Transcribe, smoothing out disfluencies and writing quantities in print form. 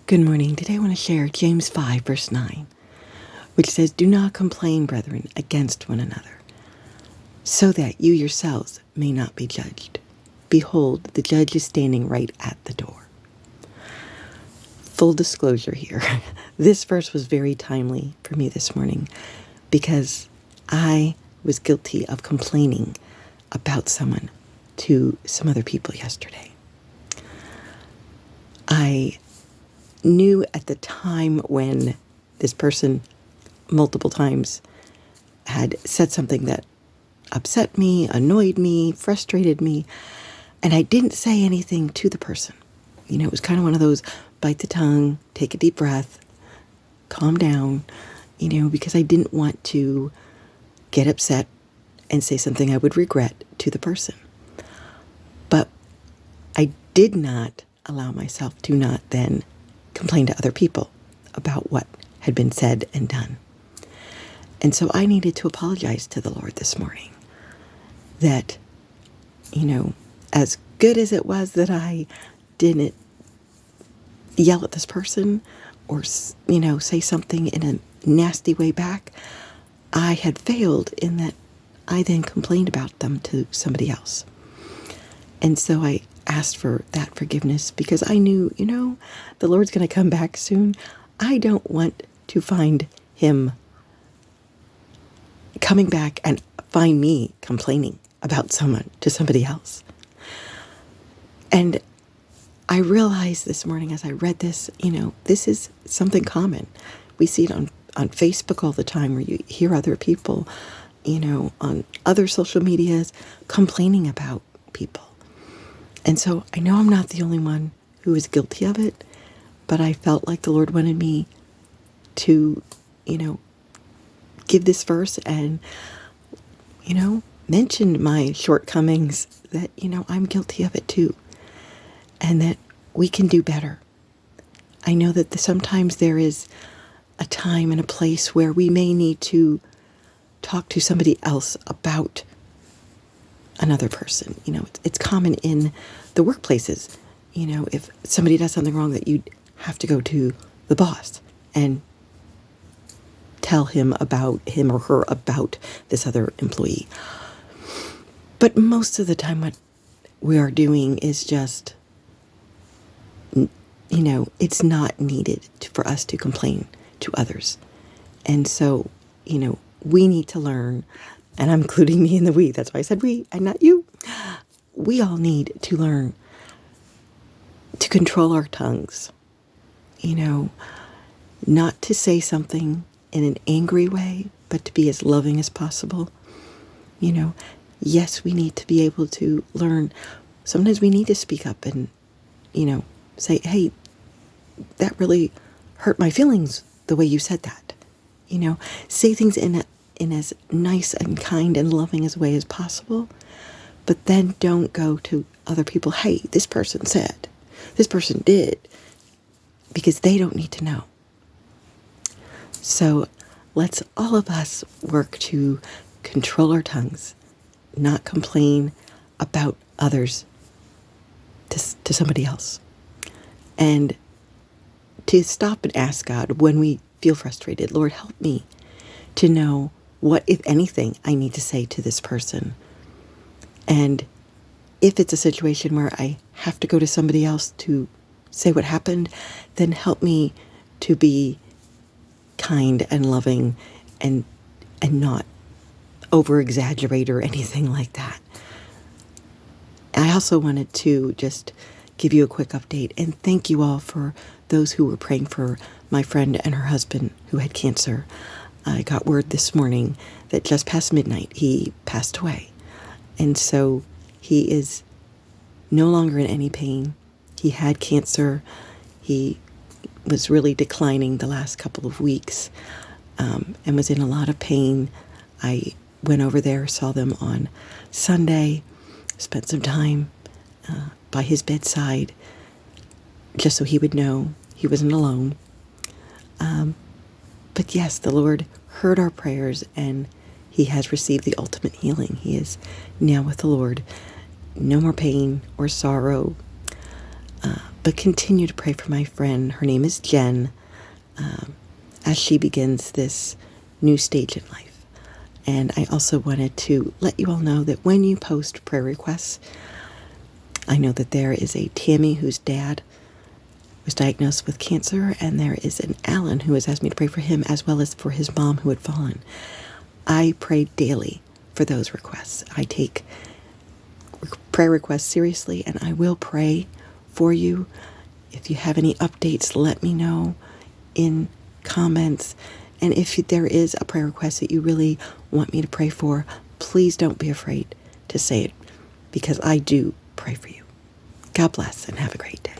Good morning. Today I want to share James 5, verse 9, which says, "Do not complain, brethren, against one another, so that you yourselves may not be judged. Behold, the judge is standing right at the door." Full disclosure here. This verse was very timely for me this morning because I was guilty of complaining about someone to some other people yesterday. I knew at the time when this person multiple times had said something that upset me, annoyed me, frustrated me, and I didn't say anything to the person. It was kind of one of those bite the tongue, take a deep breath, calm down, because I didn't want to get upset and say something I would regret to the person. But I did not allow myself to not then complain to other people about what had been said and done. And so I needed to apologize to the Lord this morning that, as good as it was that I didn't yell at this person or, say something in a nasty way back, I had failed in that I then complained about them to somebody else. And so I asked for that forgiveness because I knew, the Lord's going to come back soon. I don't want to find him coming back and find me complaining about someone to somebody else. And I realized this morning as I read this, this is something common. We see it on Facebook all the time where you hear other people, on other social medias complaining about people. And so I know I'm not the only one who is guilty of it, but I felt like the Lord wanted me to, give this verse and, mention my shortcomings, that, I'm guilty of it too, and that we can do better. I know that sometimes there is a time and a place where we may need to talk to somebody else about another person. It's common in the workplaces. If somebody does something wrong, that you have to go to the boss and tell him or her about this other employee. But most of the time what we are doing is just, it's not needed for us to complain to others. And so, we need to learn, and I'm including me in the we. That's why I said we and not you. We all need to learn to control our tongues, not to say something in an angry way, but to be as loving as possible. Yes, we need to be able to learn. Sometimes we need to speak up and, say, hey, that really hurt my feelings the way you said that. Say things in as nice and kind and loving as way as possible, but then don't go to other people, hey, this person said, this person did, because they don't need to know. So let's all of us work to control our tongues, not complain about others to somebody else, and to stop and ask God when we feel frustrated, Lord, help me to know what, if anything, I need to say to this person. And if it's a situation where I have to go to somebody else to say what happened, then help me to be kind and loving and not over-exaggerate or anything like that. I also wanted to just give you a quick update and thank you all for those who were praying for my friend and her husband who had cancer. I got word this morning that just past midnight he passed away. And so he is no longer in any pain. He had cancer. He was really declining the last couple of weeks, and was in a lot of pain. I went over there, saw them on Sunday, spent some time by his bedside, just so he would know he wasn't alone. But yes, the Lord heard our prayers, and he has received the ultimate healing. He is now with the Lord. No more pain or sorrow. But But continue to pray for my friend. Her name is Jen, as she begins this new stage in life. And I also wanted to let you all know that when you post prayer requests, I know that there is a Tammy whose dad was diagnosed with cancer, and there is an Alan who has asked me to pray for him as well as for his mom who had fallen. I pray daily for those requests. I take prayer requests seriously, and I will pray for you. If you have any updates, let me know in comments. And if there is a prayer request that you really want me to pray for, please don't be afraid to say it, because I do pray for you. God bless and have a great day.